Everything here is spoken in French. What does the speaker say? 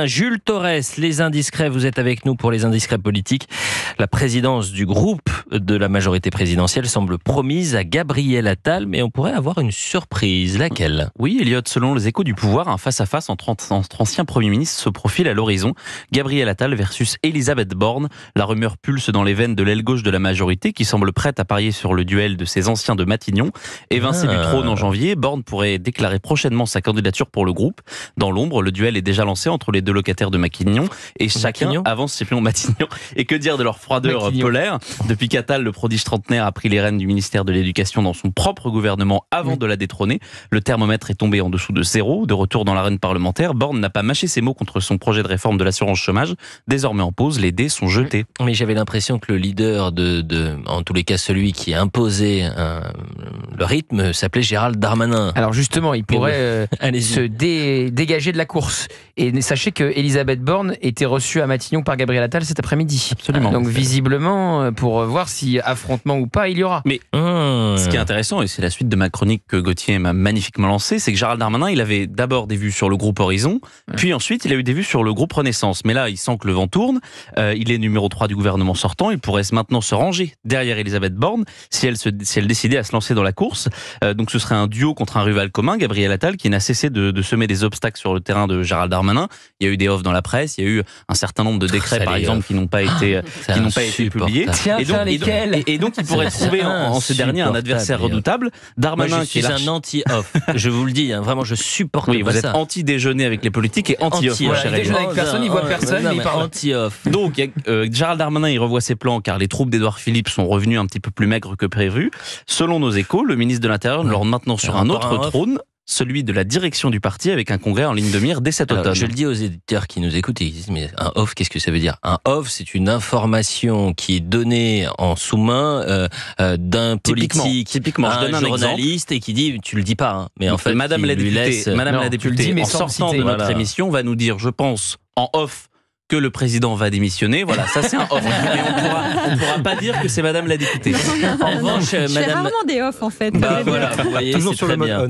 Jules Torres, les indiscrets, vous êtes avec nous pour les indiscrets politiques. La présidence du groupe de la majorité présidentielle semble promise à Gabriel Attal, mais on pourrait avoir une surprise. Laquelle ? Oui, Elliot, selon les Échos du pouvoir, un face-à-face entre anciens premiers ministres se profile à l'horizon. Gabriel Attal versus Elisabeth Borne. La rumeur pulse dans les veines de l'aile gauche de la majorité qui semble prête à parier sur le duel de ces anciens de Matignon. Évincé du trône en janvier, Borne pourrait déclarer prochainement sa candidature pour le groupe. Dans l'ombre, le duel est déjà lancé entre les deux locataires de Matignon et chacun avance ses pions Matignon. Et que dire de leur froideur polaire depuis qu'Attal, le prodige trentenaire, a pris les rênes du ministère de l'Éducation dans son propre gouvernement avant de la détrôner. Le thermomètre est tombé en dessous de zéro. De retour dans l'arène parlementaire, Borne n'a pas mâché ses mots contre son projet de réforme de l'assurance chômage. Désormais en pause, les dés sont jetés. Mais j'avais l'impression que le leader en tous les cas celui qui imposait le rythme, s'appelait Gérald Darmanin. Alors justement, il pourrait se dégager de la course. Et sachez que Elisabeth Borne était reçue à Matignon par Gabriel Attal cet après-midi. Absolument. Donc visiblement, pour voir si affrontement ou pas il y aura. Mais ce qui est intéressant, et c'est la suite de ma chronique que Gauthier m'a magnifiquement lancée, c'est que Gérald Darmanin, il avait d'abord des vues sur le groupe Horizon, puis ensuite il a eu des vues sur le groupe Renaissance. Mais là, il sent que le vent tourne, il est numéro 3 du gouvernement sortant, il pourrait maintenant se ranger derrière Elisabeth Borne si elle décidait à se lancer dans la course. Donc ce serait un duo contre un rival commun, Gabriel Attal, qui n'a cessé de semer des obstacles sur le terrain de Gérald Darmanin. Il y a eu des offres dans la presse, il y a eu un certain nombre de décrets, par exemple, qui n'ont pas été publiés. Et donc il pourrait trouver en ce dernier un adversaire redoutable. Darmanin, moi, je suis un anti-off. Je vous le dis, vraiment, je supporte pas ça. Vous êtes anti-déjeuner avec les politiques et anti-off. Déjeuner avec personne, il voit personne, mais il parle anti-off. Donc Gérald Darmanin, il revoit ses plans car les troupes d'Édouard Philippe sont revenues un petit peu plus maigres que prévu. Selon nos Échos, le ministre de l'Intérieur lorgne maintenant sur un autre trône, celui de la direction du parti, avec un congrès en ligne de mire dès cet automne. Je le dis aux éditeurs qui nous écoutent, ils disent mais un off, qu'est-ce que ça veut dire ? Un off, c'est une information qui est donnée en sous-main d'un politique, typiquement, à un journaliste, et qui dit tu le dis pas, hein, mais en fait Madame la députée, en sortant de notre émission, va nous dire, je pense, en off, que le président va démissionner. Voilà, ça c'est un off. Mais on pourra pas dire que c'est Madame la députée. En revanche, Madame... Je fais rarement des off en fait. Voilà, vous voyez, toujours c'est sur très le mode bien. on.